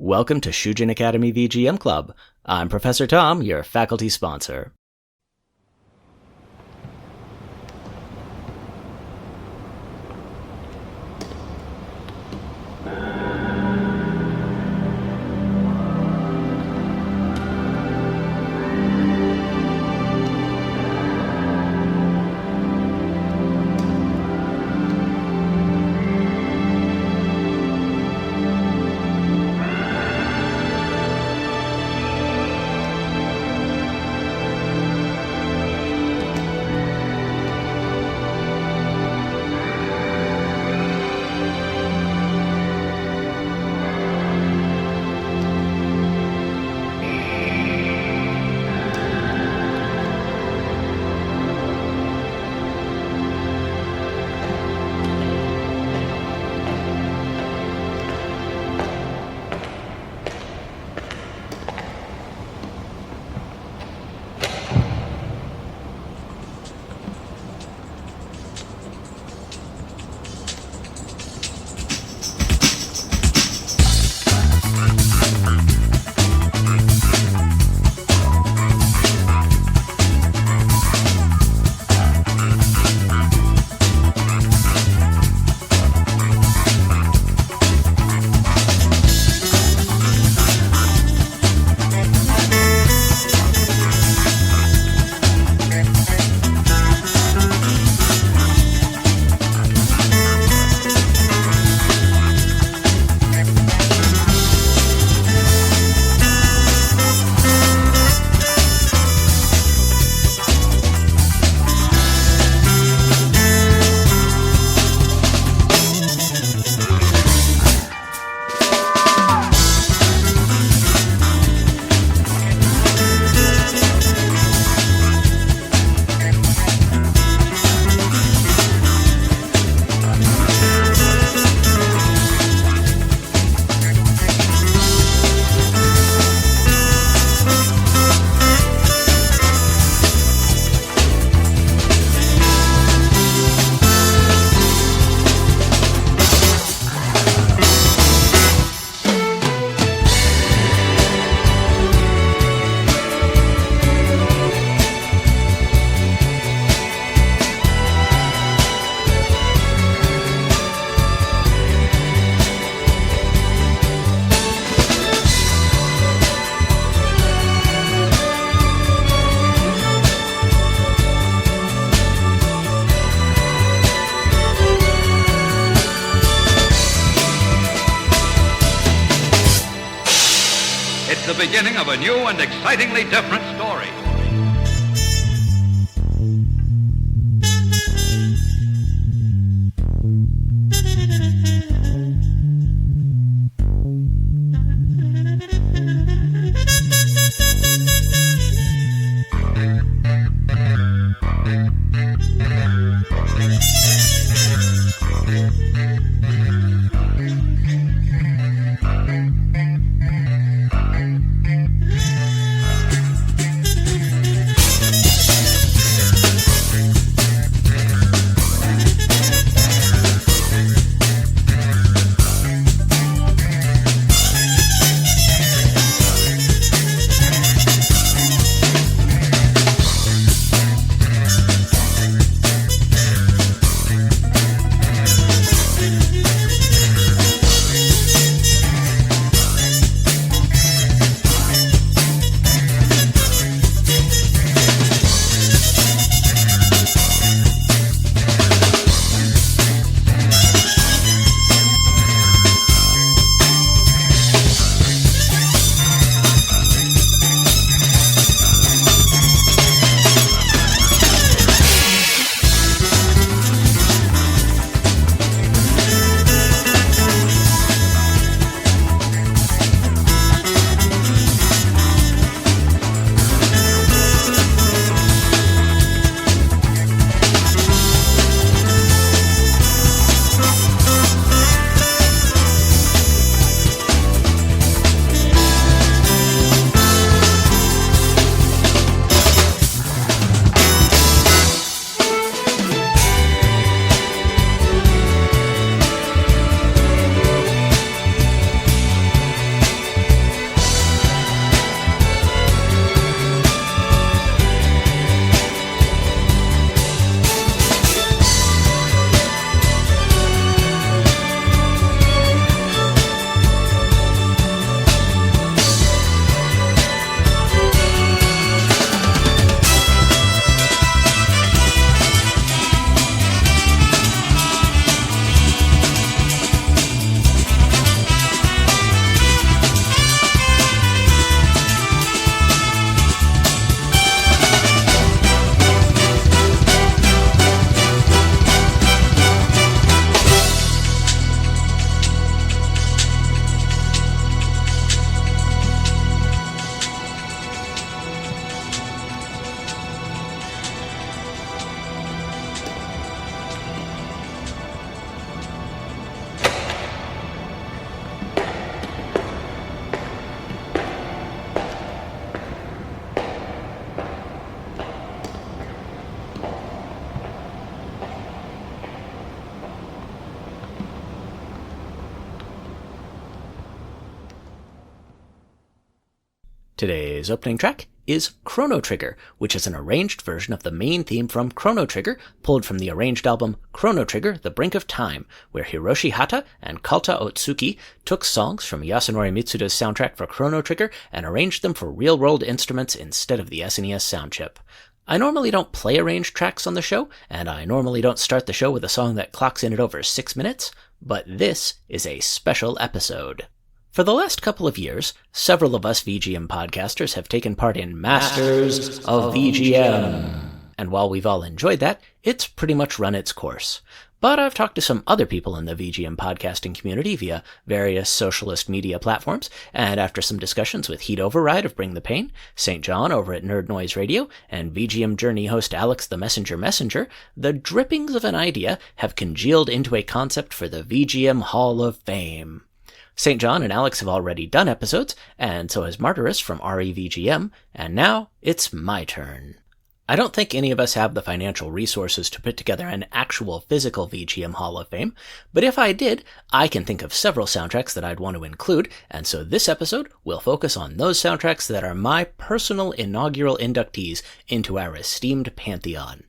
Welcome to Shujin Academy VGM Club. I'm Professor Tom, your faculty sponsor. The beginning of a new and excitingly different story. Today's opening track is Chrono Trigger, which is an arranged version of the main theme from Chrono Trigger, pulled from the arranged album Chrono Trigger, The Brink of Time, where Hiroshi Hata and Kalta Ohtsuki took songs from Yasunori Mitsuda's soundtrack for Chrono Trigger and arranged them for real-world instruments instead of the SNES sound chip. I normally don't play arranged tracks on the show, and I normally don't start the show with a song that clocks in at over 6 minutes, but this is a special episode. For the last couple of years, several of us VGM podcasters have taken part in Masters of VGM. And while we've all enjoyed that, it's pretty much run its course. But I've talked to some other people in the VGM podcasting community via various socialist media platforms, and after some discussions with Heat Override of Bring the Pain, St. John over at Nerd Noise Radio, and VGM Journey host Alex the Messenger, the drippings of an idea have congealed into a concept for the VGM Hall of Fame. St. John and Alex have already done episodes, and so has Martyrus from RE-VGM, and now it's my turn. I don't think any of us have the financial resources to put together an actual physical VGM Hall of Fame, but if I did, I can think of several soundtracks that I'd want to include, and so this episode will focus on those soundtracks that are my personal inaugural inductees into our esteemed pantheon.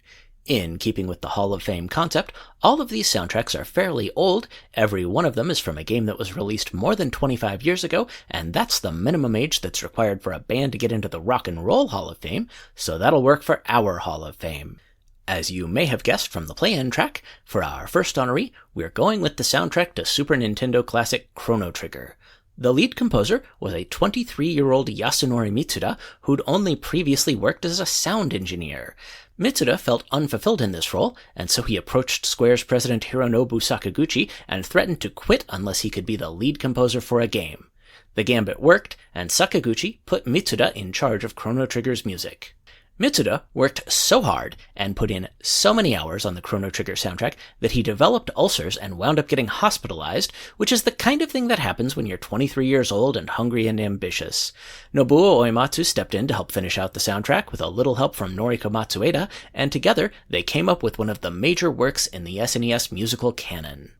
In keeping with the Hall of Fame concept, all of these soundtracks are fairly old. Every one of them is from a game that was released more than 25 years ago, and that's the minimum age that's required for a band to get into the Rock and Roll Hall of Fame, so that'll work for our Hall of Fame. As you may have guessed from the play-in track, for our first honoree, we're going with the soundtrack to Super Nintendo classic Chrono Trigger. The lead composer was a 23-year-old Yasunori Mitsuda who'd only previously worked as a sound engineer. Mitsuda felt unfulfilled in this role, and so he approached Square's president Hironobu Sakaguchi and threatened to quit unless he could be the lead composer for a game. The gambit worked, and Sakaguchi put Mitsuda in charge of Chrono Trigger's music. Mitsuda worked so hard and put in so many hours on the Chrono Trigger soundtrack that he developed ulcers and wound up getting hospitalized, which is the kind of thing that happens when you're 23 years old and hungry and ambitious. Nobuo Uematsu stepped in to help finish out the soundtrack with a little help from Noriko Matsueda, and together they came up with one of the major works in the SNES musical canon.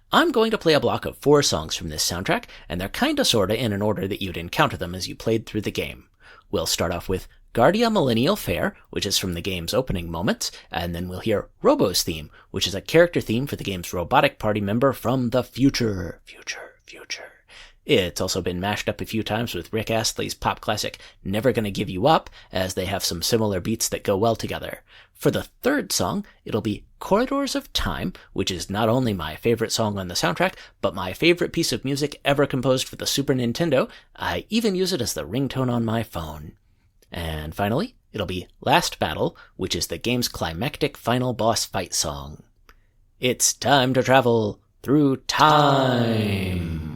I'm going to play a block of 4 songs from this soundtrack, and they're kinda sorta in an order that you'd encounter them as you played through the game. We'll start off with Guardia Millennial Fair, which is from the game's opening moments, and then we'll hear Robo's theme, which is a character theme for the game's robotic party member from the future. It's also been mashed up a few times with Rick Astley's pop classic Never Gonna Give You Up, as they have some similar beats that go well together. For the third song, it'll be Corridors of Time, which is not only my favorite song on the soundtrack, but my favorite piece of music ever composed for the Super Nintendo. I even use it as the ringtone on my phone. And finally, it'll be Last Battle, which is the game's climactic final boss fight song. It's time to travel through time.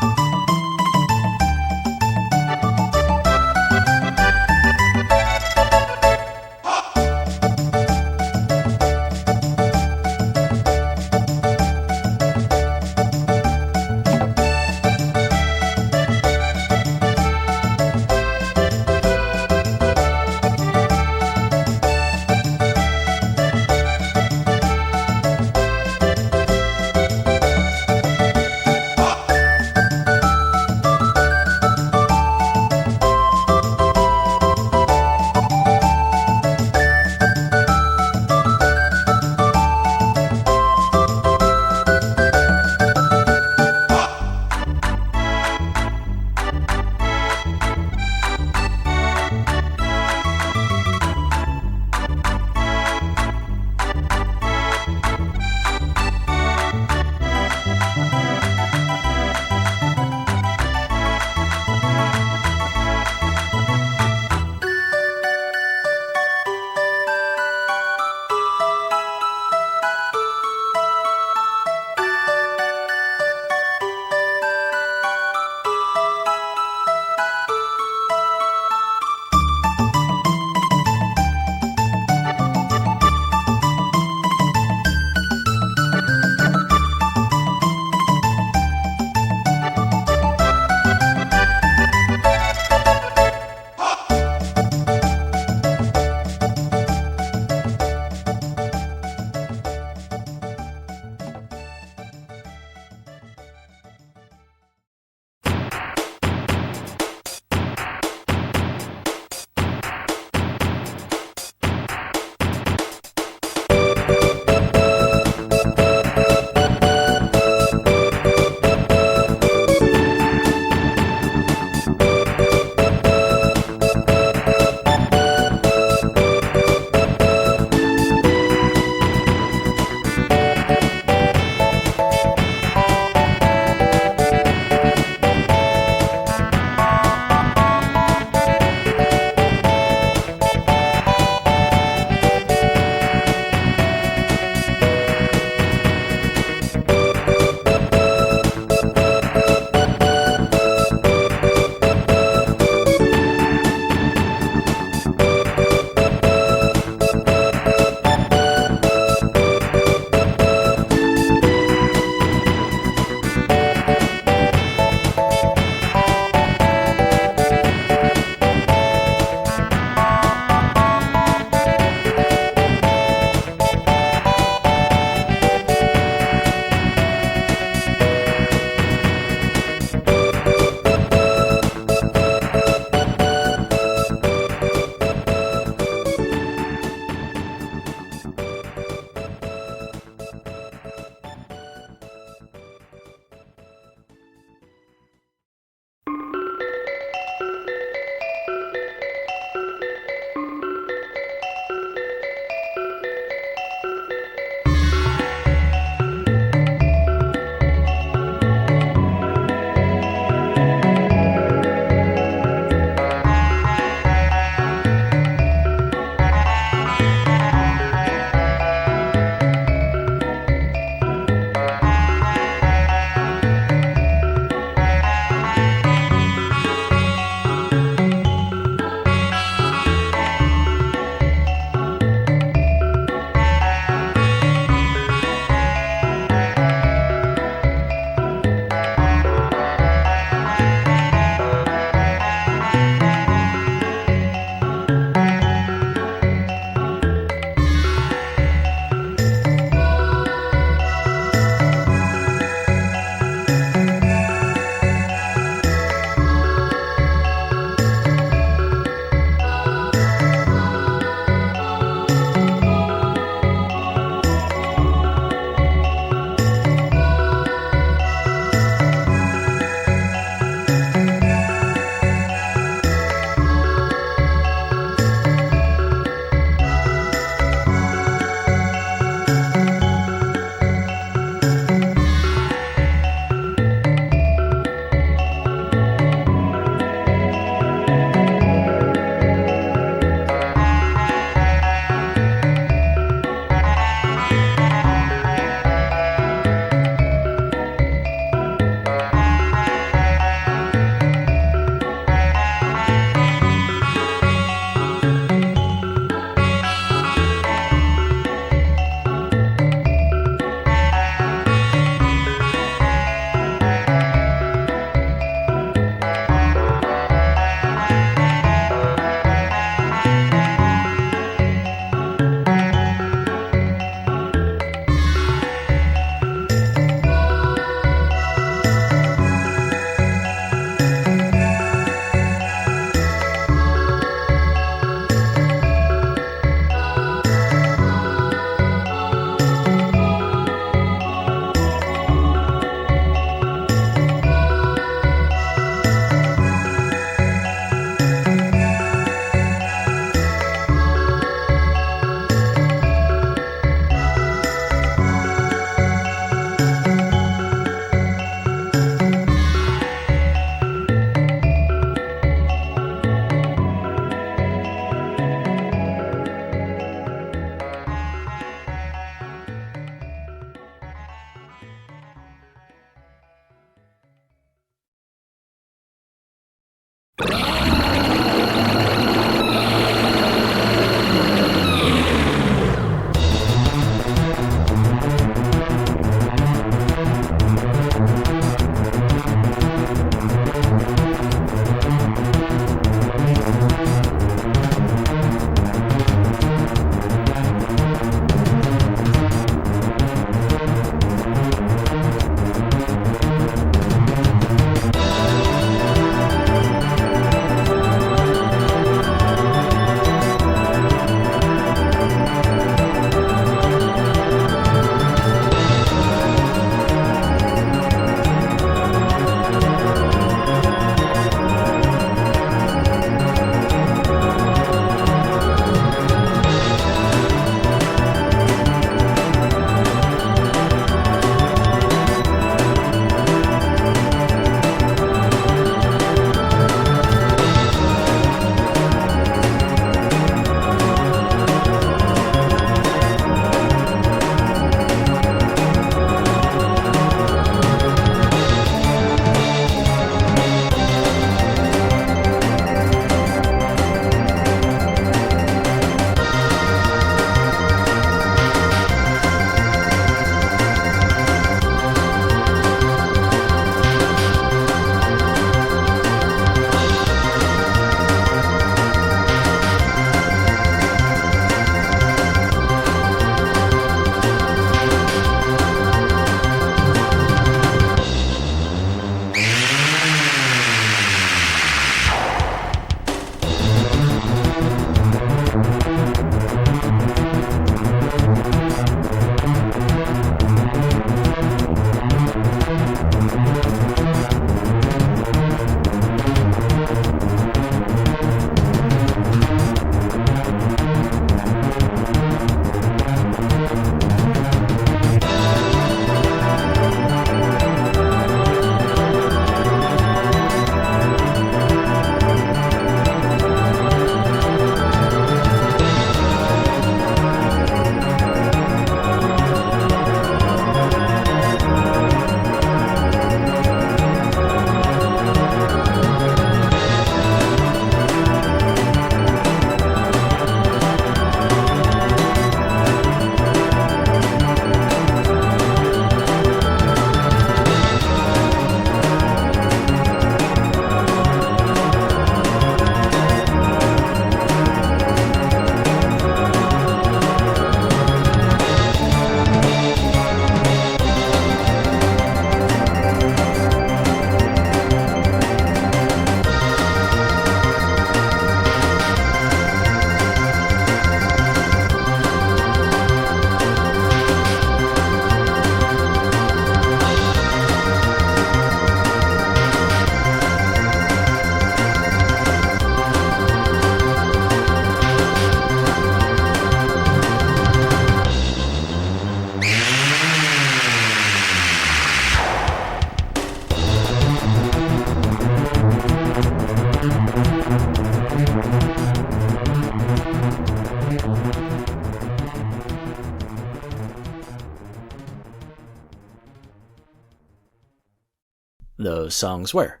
Those songs were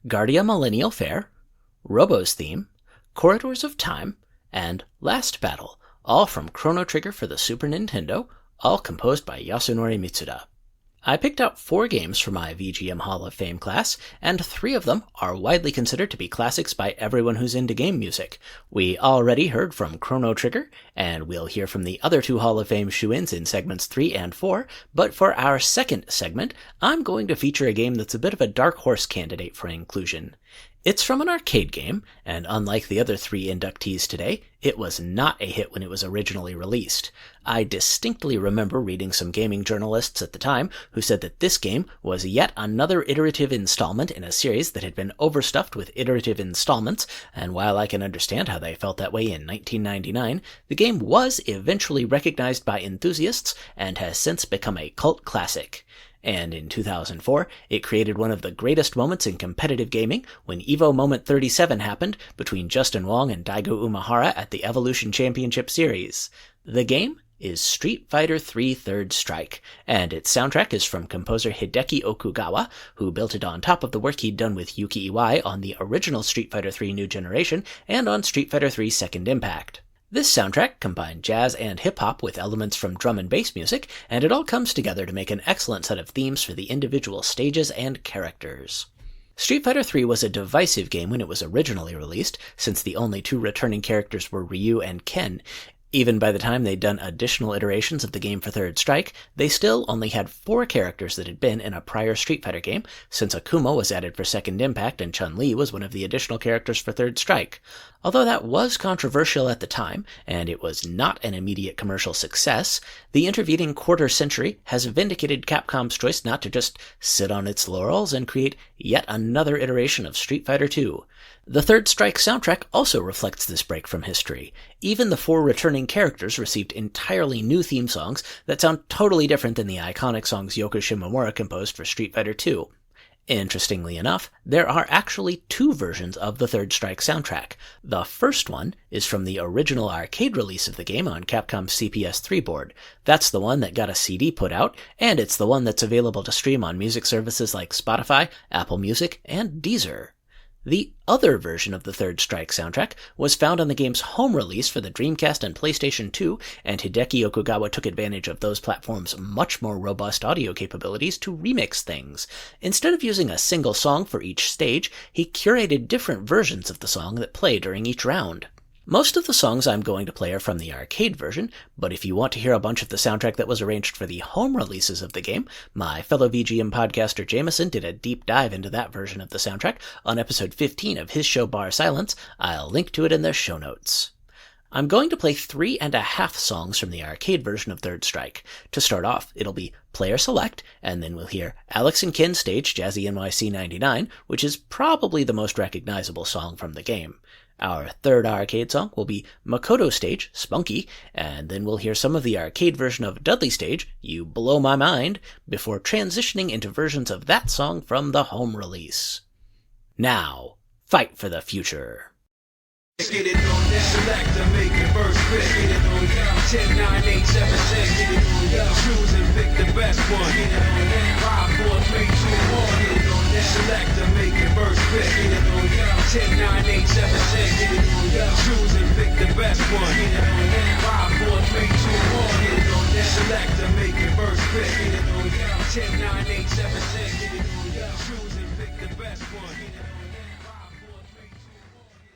Guardia Millennial Fair, Robo's theme, Corridors of Time, and Last Battle, all from Chrono Trigger for the Super Nintendo, all composed by Yasunori Mitsuda. I picked out 4 games for my VGM Hall of Fame class, and 3 of them are widely considered to be classics by everyone who's into game music. We already heard from Chrono Trigger, and we'll hear from the other 2 Hall of Fame shoe-ins in segments 3 and 4, but for our second segment, I'm going to feature a game that's a bit of a dark horse candidate for inclusion. It's from an arcade game, and unlike the other 3 inductees today, it was not a hit when it was originally released. I distinctly remember reading some gaming journalists at the time who said that this game was yet another iterative installment in a series that had been overstuffed with iterative installments, and while I can understand how they felt that way in 1999, the game was eventually recognized by enthusiasts and has since become a cult classic. And in 2004, it created one of the greatest moments in competitive gaming when EVO Moment 37 happened between Justin Wong and Daigo Umehara at the Evolution Championship Series. The game is Street Fighter III Third Strike, and its soundtrack is from composer Hideki Okugawa, who built it on top of the work he'd done with Yuki Iwai on the original Street Fighter III New Generation and on Street Fighter III Second Impact. This soundtrack combined jazz and hip-hop with elements from drum and bass music, and it all comes together to make an excellent set of themes for the individual stages and characters. Street Fighter III was a divisive game when it was originally released, since the only 2 returning characters were Ryu and Ken. Even by the time they'd done additional iterations of the game for Third Strike, they still only had 4 characters that had been in a prior Street Fighter game, since Akuma was added for Second Impact and Chun-Li was one of the additional characters for Third Strike. Although that was controversial at the time, and it was not an immediate commercial success, the intervening quarter century has vindicated Capcom's choice not to just sit on its laurels and create yet another iteration of Street Fighter II. The Third Strike soundtrack also reflects this break from history. Even the 4 returning characters received entirely new theme songs that sound totally different than the iconic songs Yoko Shimomura composed for Street Fighter II. Interestingly enough, there are actually 2 versions of the Third Strike soundtrack. The first one is from the original arcade release of the game on Capcom's CPS-3 board. That's the one that got a CD put out, and it's the one that's available to stream on music services like Spotify, Apple Music, and Deezer. The other version of the Third Strike soundtrack was found on the game's home release for the Dreamcast and PlayStation 2, and Hideki Okugawa took advantage of those platforms' much more robust audio capabilities to remix things. Instead of using a single song for each stage, he curated different versions of the song that play during each round. Most of the songs I'm going to play are from the arcade version, but if you want to hear a bunch of the soundtrack that was arranged for the home releases of the game, my fellow VGM podcaster Jameson did a deep dive into that version of the soundtrack on episode 15 of his show Bar Silence. I'll link to it in the show notes. I'm going to play 3.5 songs from the arcade version of Third Strike. To start off, it'll be Player Select, and then we'll hear Alex and Ken stage Jazzy NYC 99, which is probably the most recognizable song from the game. Our third arcade song will be Makoto stage, Spunky, and then we'll hear some of the arcade version of Dudley stage, You Blow My Mind, before transitioning into versions of that song from the home release. Now, fight for the future. Get it on that, select and make it first pick. Get it on that, 10, 9, 8, 7, 6. Get it on that, choose and pick the best one. Get it on that, 5, 4, 3, 2, 1. Get it on that, select and make it first pick. Get it on that, 10, 9, 8, 7, 6. Get it on that, choose and pick the best one. Get it on that, 5, 4, 3, 2, 1. Get it on that, select and make it first pick. Get it on that, 10, 9, 8, 7, 6. Get it on that, choose and pick the best one. Get it on that, 5, 4, 3, 2, 1.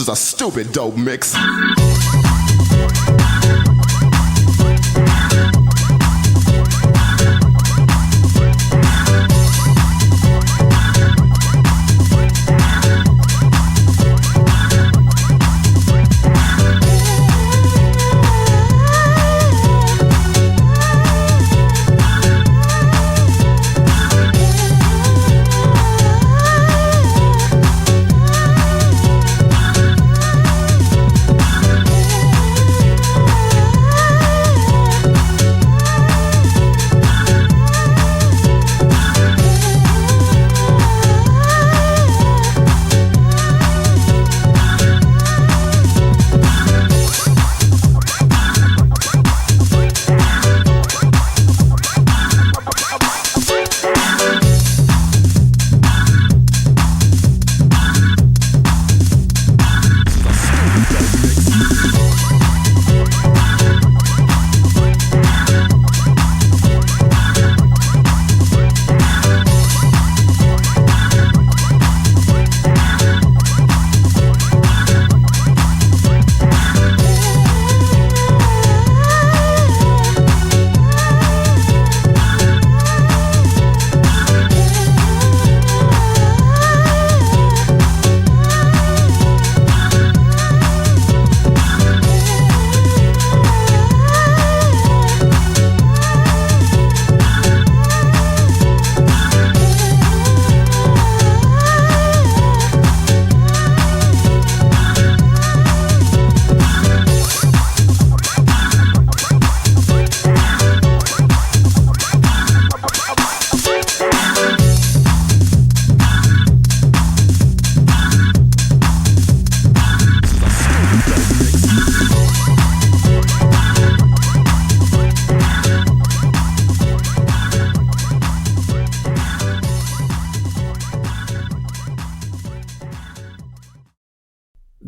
is a stupid dope mix.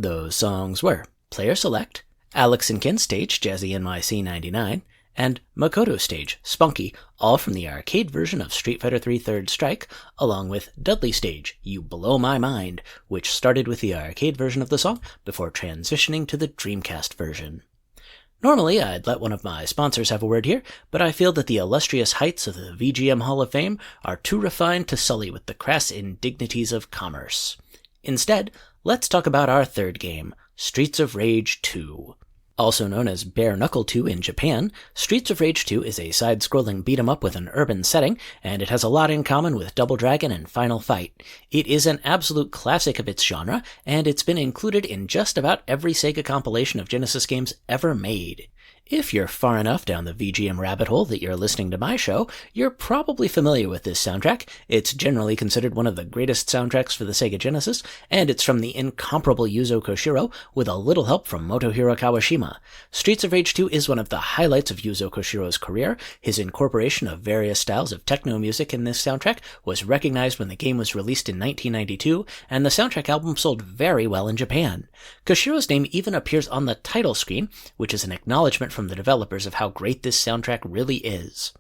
Those songs were Player Select, Alex and Ken Stage, Jazzy in My C99, and Makoto Stage, Spunky, all from the arcade version of Street Fighter III Third Strike, along with Dudley Stage, You Blow My Mind, which started with the arcade version of the song before transitioning to the Dreamcast version. Normally, I'd let one of my sponsors have a word here, but I feel that the illustrious heights of the VGM Hall of Fame are too refined to sully with the crass indignities of commerce. Instead, let's talk about our third game, Streets of Rage 2. Also known as Bare Knuckle 2 in Japan, Streets of Rage 2 is a side-scrolling beat-em-up with an urban setting, and it has a lot in common with Double Dragon and Final Fight. It is an absolute classic of its genre, and it's been included in just about every Sega compilation of Genesis games ever made. If you're far enough down the VGM rabbit hole that you're listening to my show, you're probably familiar with this soundtrack. It's generally considered one of the greatest soundtracks for the Sega Genesis, and it's from the incomparable Yuzo Koshiro, with a little help from Motohiro Kawashima. Streets of Rage 2 is one of the highlights of Yuzo Koshiro's career. His incorporation of various styles of techno music in this soundtrack was recognized when the game was released in 1992, and the soundtrack album sold very well in Japan. Koshiro's name even appears on the title screen, which is an acknowledgement from the developers of how great this soundtrack really is.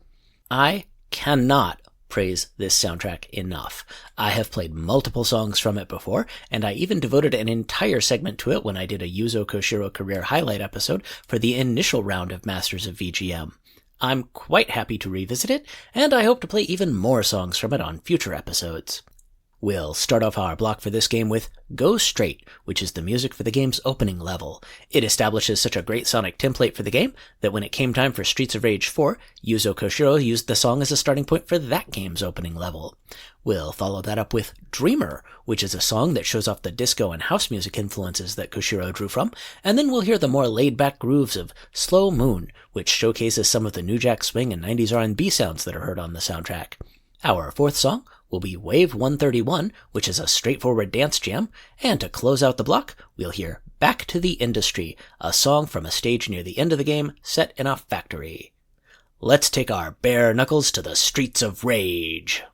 I cannot praise this soundtrack enough. I have played multiple songs from it before, and I even devoted an entire segment to it when I did a Yuzo Koshiro career highlight episode for the initial round of Masters of VGM. I'm quite happy to revisit it, and I hope to play even more songs from it on future episodes. We'll start off our block for this game with Go Straight, which is the music for the game's opening level. It establishes such a great sonic template for the game that when it came time for Streets of Rage 4, Yuzo Koshiro used the song as a starting point for that game's opening level. We'll follow that up with Dreamer, which is a song that shows off the disco and house music influences that Koshiro drew from, and then we'll hear the more laid-back grooves of Slow Moon, which showcases some of the New Jack Swing and 90s R&B sounds that are heard on the soundtrack. Our fourth song will be Wave 131, which is a straightforward dance jam, and to close out the block, we'll hear Back to the Industry, a song from a stage near the end of the game set in a factory. Let's take our bare knuckles to the streets of rage.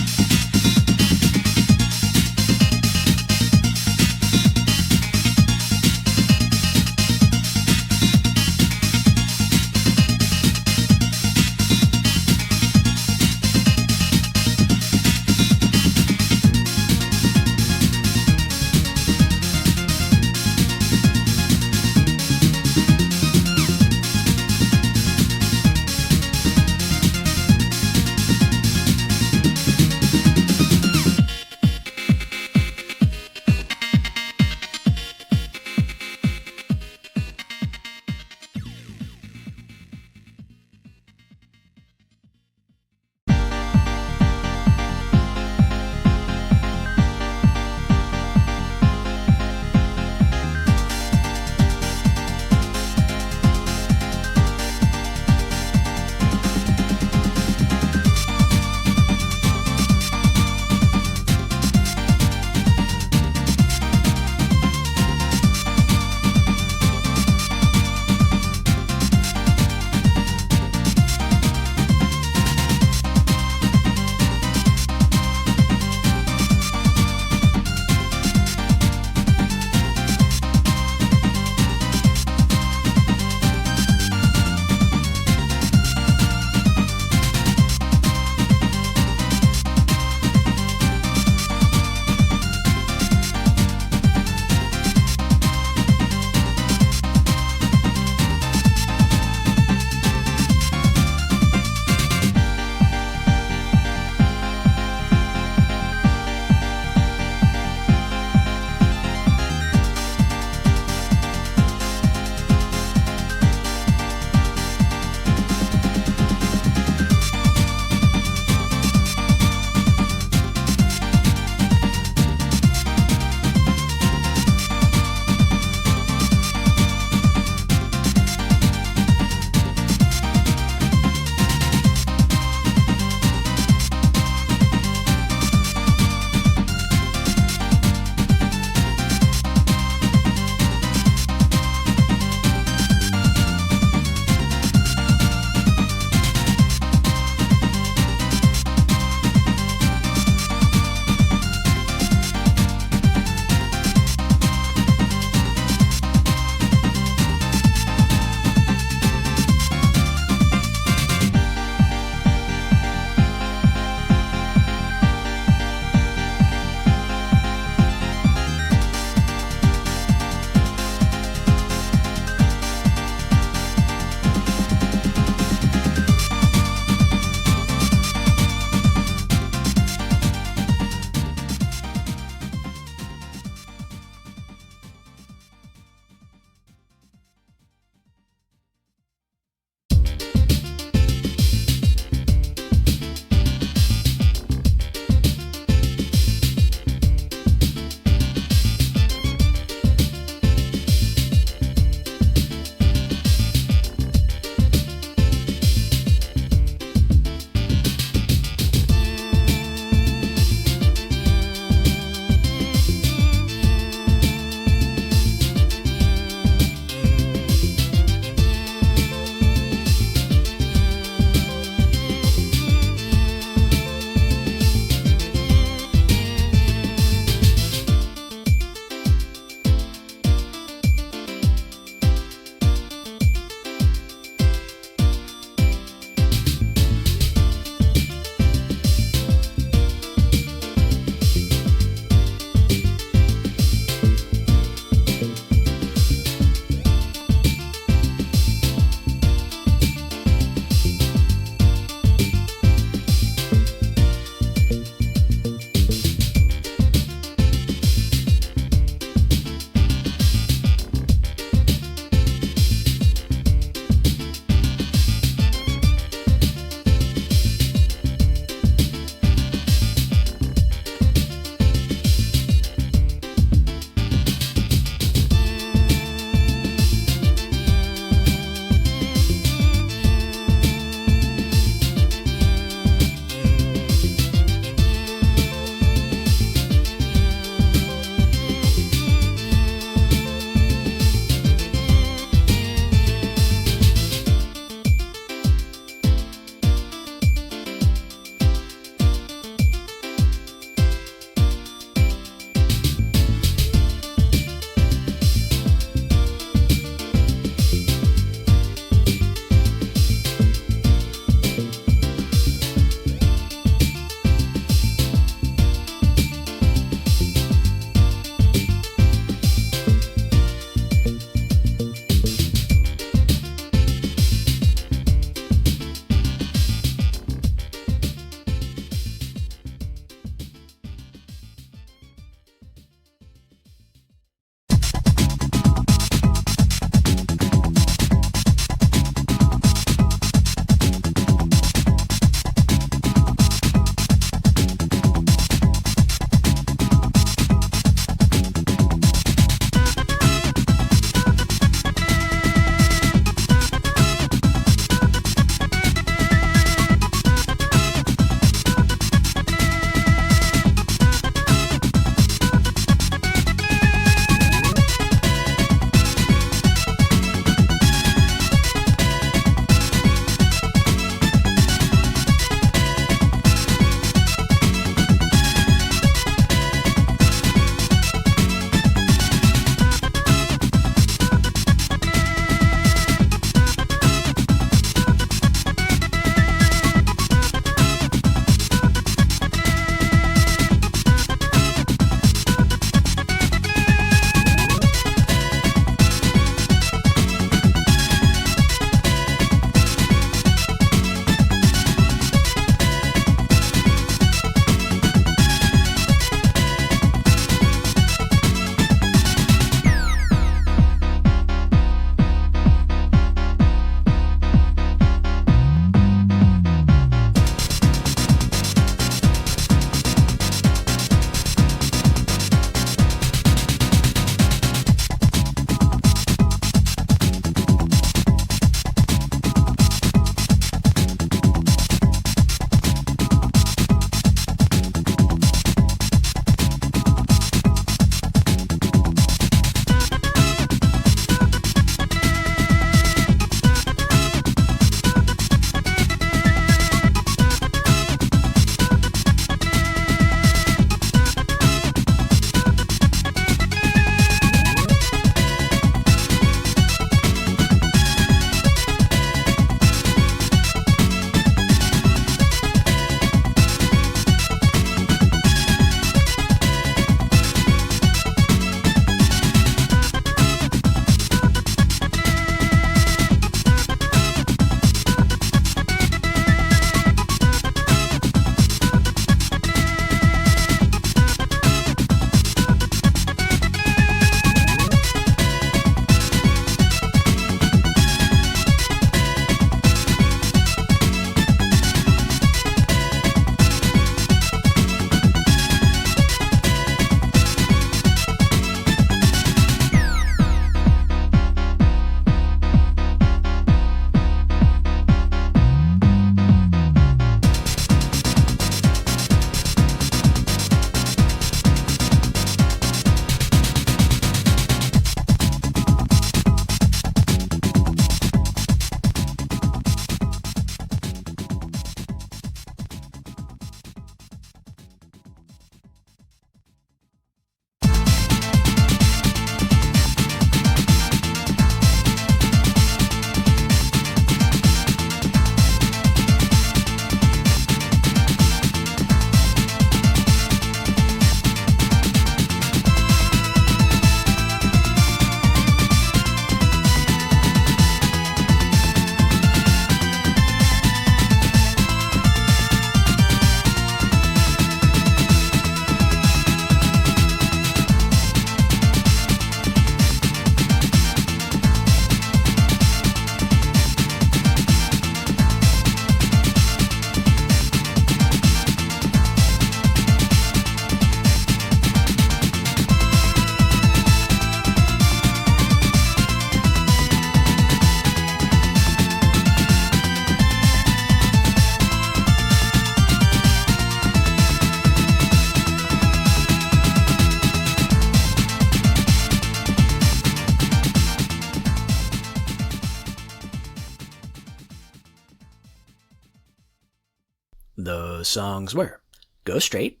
those songs were Go Straight,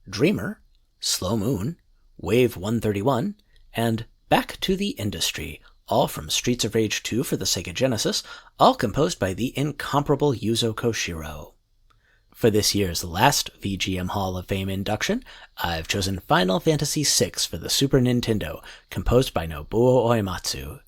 Dreamer, Slow Moon, Wave 131, and Back to the Industry, all from Streets of Rage 2 for the Sega Genesis, all composed by the incomparable Yuzo Koshiro. For this year's last VGM Hall of Fame induction, I've chosen Final Fantasy VI for the Super Nintendo, composed by Nobuo Uematsu.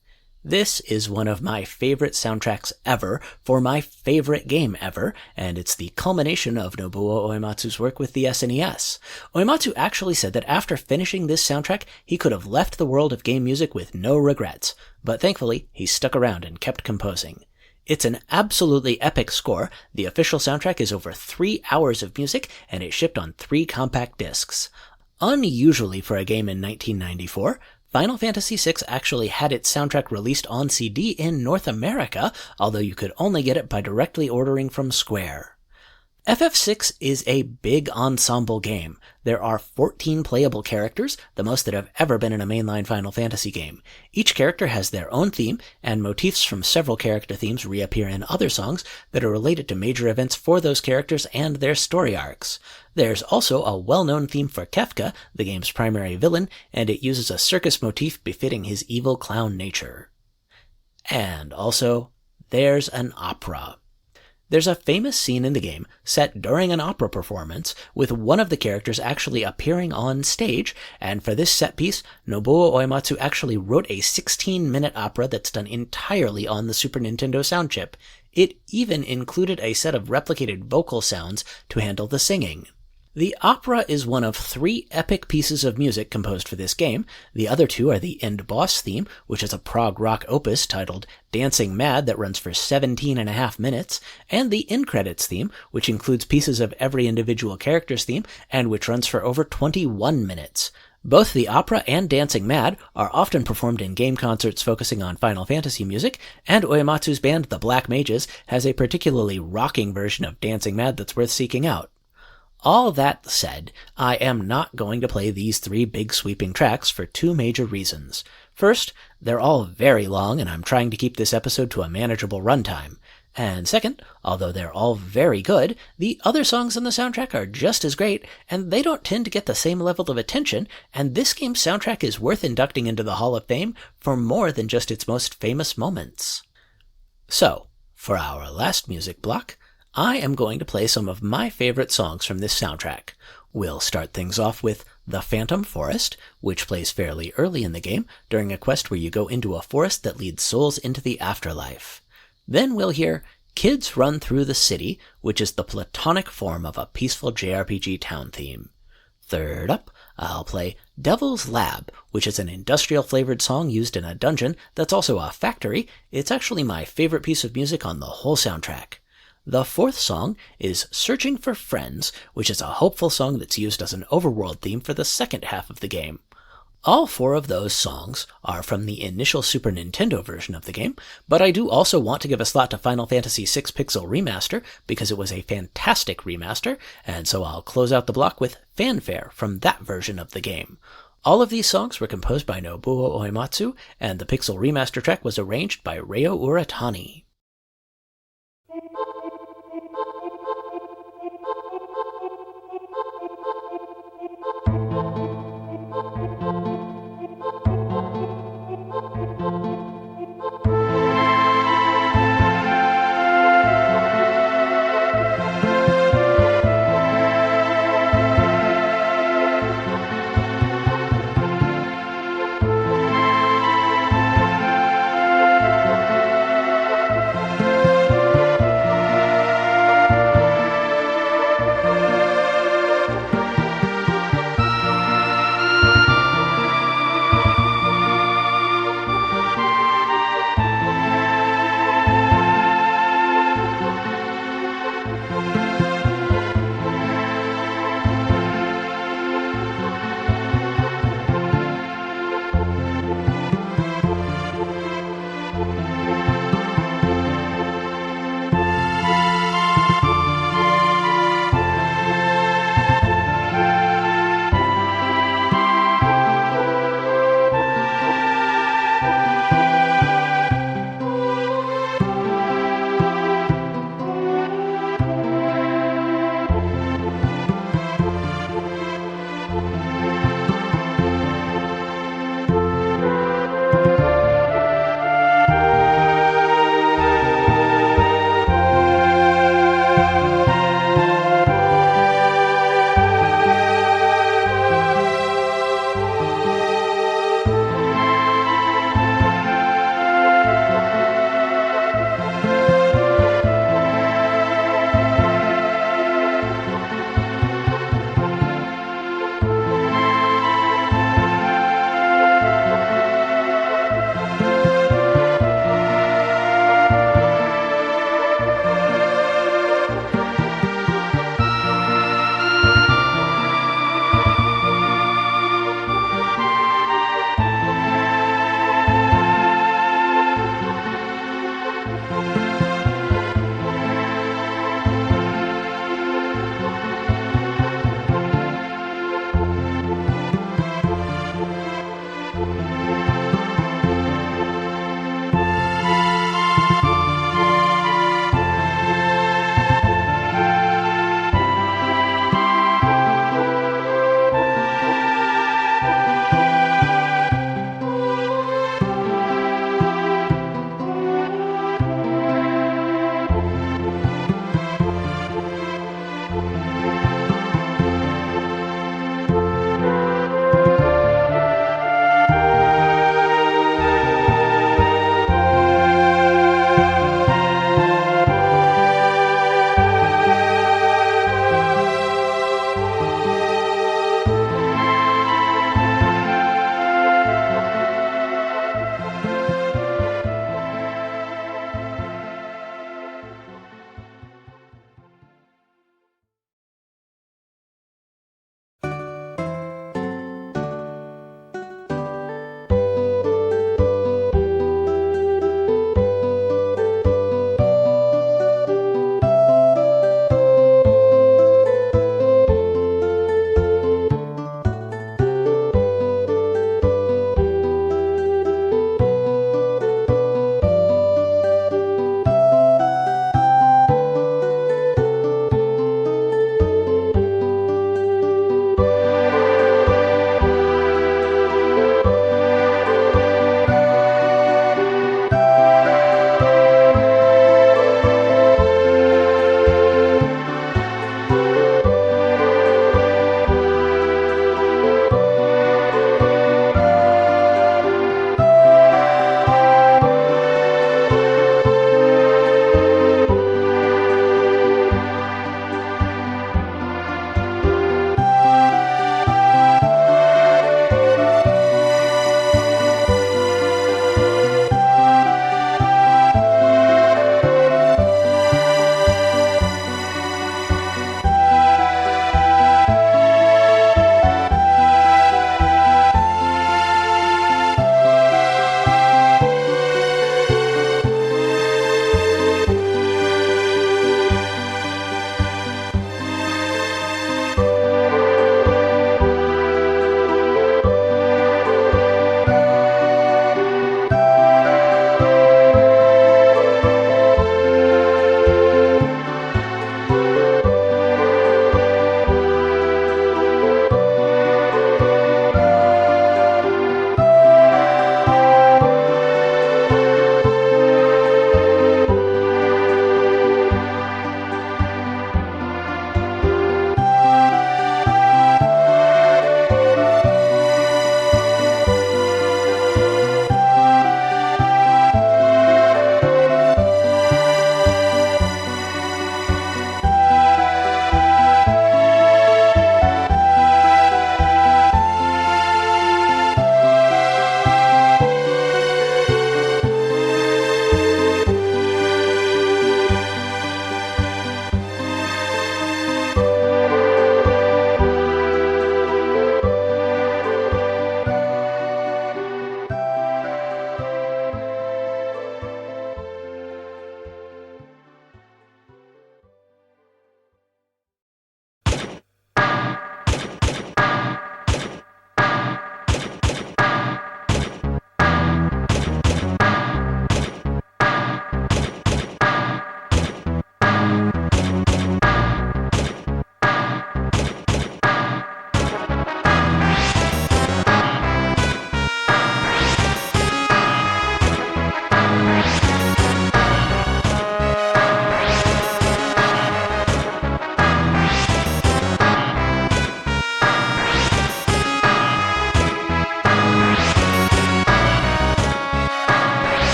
This is one of my favorite soundtracks ever for my favorite game ever, and it's the culmination of Nobuo Uematsu's work with the SNES. Uematsu actually said that after finishing this soundtrack, he could have left the world of game music with no regrets, but thankfully, he stuck around and kept composing. It's an absolutely epic score. The official soundtrack is over 3 hours of music, and it shipped on 3 compact discs. Unusually for a game in 1994, Final Fantasy VI actually had its soundtrack released on CD in North America, although you could only get it by directly ordering from Square. FF6 is a big ensemble game. There are 14 playable characters, the most that have ever been in a mainline Final Fantasy game. Each character has their own theme, and motifs from several character themes reappear in other songs that are related to major events for those characters and their story arcs. There's also a well-known theme for Kefka, the game's primary villain, and it uses a circus motif befitting his evil clown nature. And also, there's an opera. There's a famous scene in the game set during an opera performance with one of the characters actually appearing on stage, and for this set piece, Nobuo Uematsu actually wrote a 16-minute opera that's done entirely on the Super Nintendo sound chip. It even included a set of replicated vocal sounds to handle the singing. The opera is one of 3 epic pieces of music composed for this game. The other 2 are the end boss theme, which is a prog rock opus titled Dancing Mad that runs for 17.5 minutes, and the end credits theme, which includes pieces of every individual character's theme, and which runs for over 21 minutes. Both the opera and Dancing Mad are often performed in game concerts focusing on Final Fantasy music, and Uematsu's band, the Black Mages, has a particularly rocking version of Dancing Mad that's worth seeking out. All that said, I am not going to play these 3 big sweeping tracks for 2 major reasons. First, they're all very long, and I'm trying to keep this episode to a manageable runtime. And second, although they're all very good, the other songs on the soundtrack are just as great, and they don't tend to get the same level of attention, and this game's soundtrack is worth inducting into the Hall of Fame for more than just its most famous moments. So, for our last music block, I am going to play some of my favorite songs from this soundtrack. We'll start things off with The Phantom Forest, which plays fairly early in the game during a quest where you go into a forest that leads souls into the afterlife. Then we'll hear Kids Run Through the City, which is the platonic form of a peaceful JRPG town theme. Third up, I'll play Devil's Lab, which is an industrial-flavored song used in a dungeon that's also a factory. It's actually my favorite piece of music on the whole soundtrack. The 4th song is Searching for Friends, which is a hopeful song that's used as an overworld theme for the second half of the game. All 4 of those songs are from the initial Super Nintendo version of the game, but I do also want to give a slot to Final Fantasy VI Pixel Remaster because it was a fantastic remaster, and so I'll close out the block with Fanfare from that version of the game. All of these songs were composed by Nobuo Uematsu, and the Pixel Remaster track was arranged by Ryo Uratani.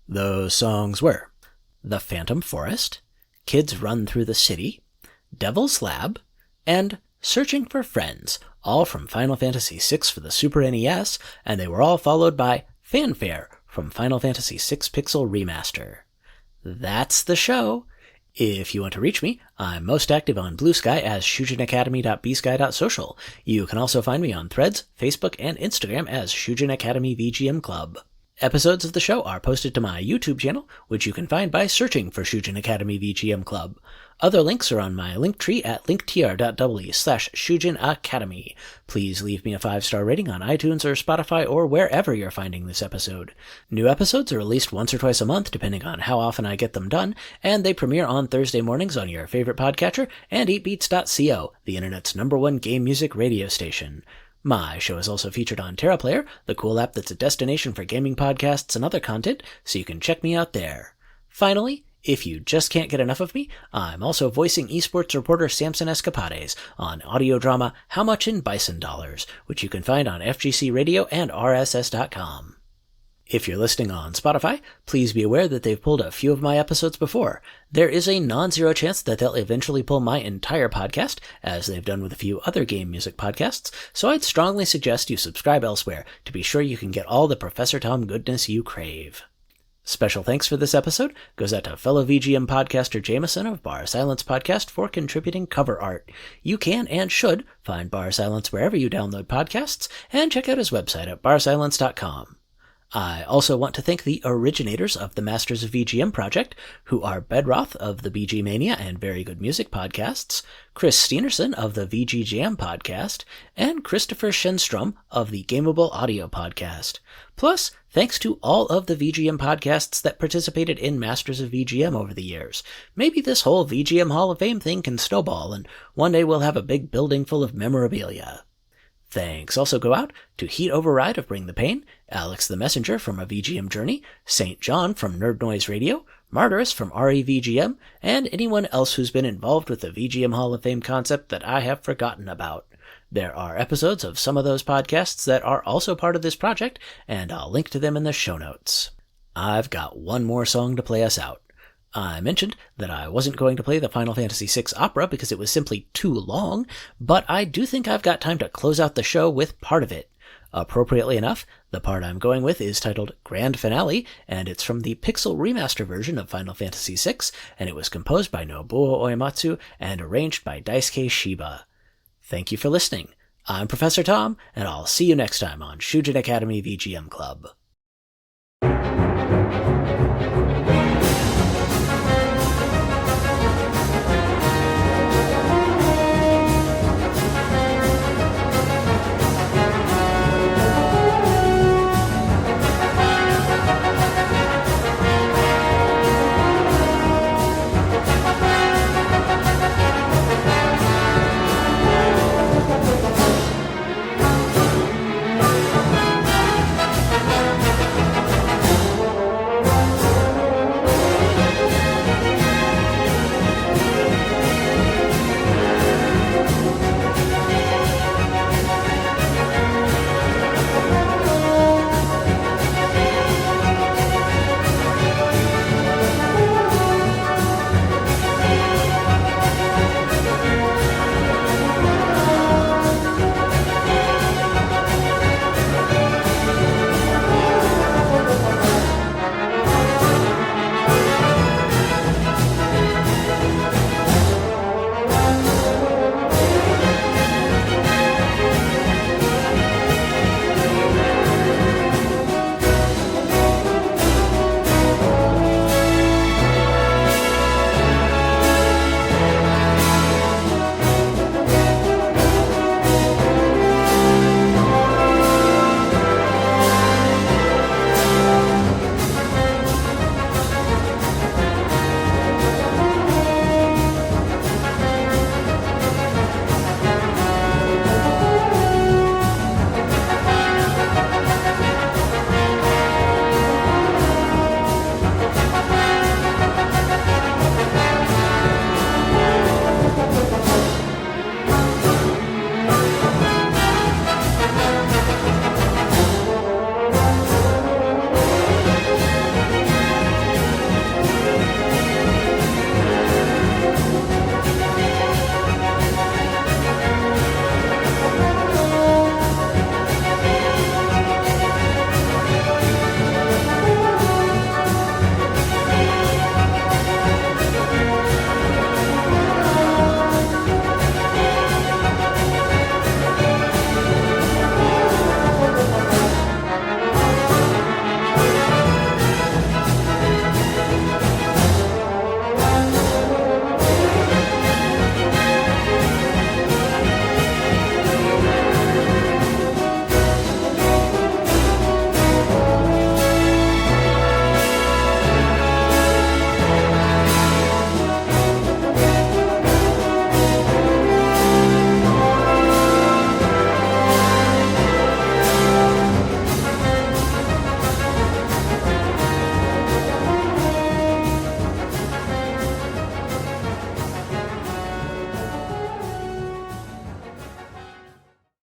Those songs were The Phantom Forest, Kids Run Through the City, Devil's Lab, and Searching for Friends, all from Final Fantasy VI for the Super NES, and they were all followed by Fanfare from Final Fantasy VI Pixel Remaster. That's the show. If you want to reach me, I'm most active on Blue Sky as shujinacademy.bsky.social. You can also find me on Threads, Facebook, and Instagram as Shujin Academy VGM Club. Episodes of the show are posted to my YouTube channel, which you can find by searching for Shujin Academy VGM Club. Other links are on my Linktree at linktr.ee/Shujin Academy. Please leave me a 5-star rating on iTunes or Spotify or wherever you're finding this episode. New episodes are released once or twice a month, depending on how often I get them done, and they premiere on Thursday mornings on your favorite podcatcher and 8beats.co, the internet's #1 game music radio station. My show is also featured on TerraPlayer, the cool app that's a destination for gaming podcasts and other content, so you can check me out there. Finally, if you just can't get enough of me, I'm also voicing esports reporter Samson Escapades on audio drama How Much in Bison Dollars, which you can find on FGC Radio and RSS.com. If you're listening on Spotify, please be aware that they've pulled a few of my episodes before. There is a non-zero chance that they'll eventually pull my entire podcast, as they've done with a few other game music podcasts, so I'd strongly suggest you subscribe elsewhere to be sure you can get all the Professor Tom goodness you crave. Special thanks for this episode goes out to fellow VGM podcaster Jameson of Bar Silence Podcast for contributing cover art. You can and should find Bar Silence wherever you download podcasts, and check out his website at barsilence.com. I also want to thank the originators of the Masters of VGM project, who are Bedroth of the BGMania and Very Good Music podcasts, Chris Steenerson of the VGM podcast, and Christopher Shenstrom of the Gameable Audio podcast. Plus, thanks to all of the VGM podcasts that participated in Masters of VGM over the years. Maybe this whole VGM Hall of Fame thing can snowball, and one day we'll have a big building full of memorabilia. Thanks also go out to Heat Override of Bring the Pain, Alex the Messenger from A VGM Journey, St. John from Nerd Noise Radio, Martyrus from RE-VGM, and anyone else who's been involved with the VGM Hall of Fame concept that I have forgotten about. There are episodes of some of those podcasts that are also part of this project, and I'll link to them in the show notes. I've got one more song to play us out. I mentioned that I wasn't going to play the Final Fantasy VI opera because it was simply too long, but I do think I've got time to close out the show with part of it. Appropriately enough, the part I'm going with is titled Grand Finale, and it's from the Pixel Remaster version of Final Fantasy VI, and it was composed by Nobuo Uematsu and arranged by Daisuke Shiba. Thank you for listening. I'm Professor Tom, and I'll see you next time on Shujin Academy VGM Club.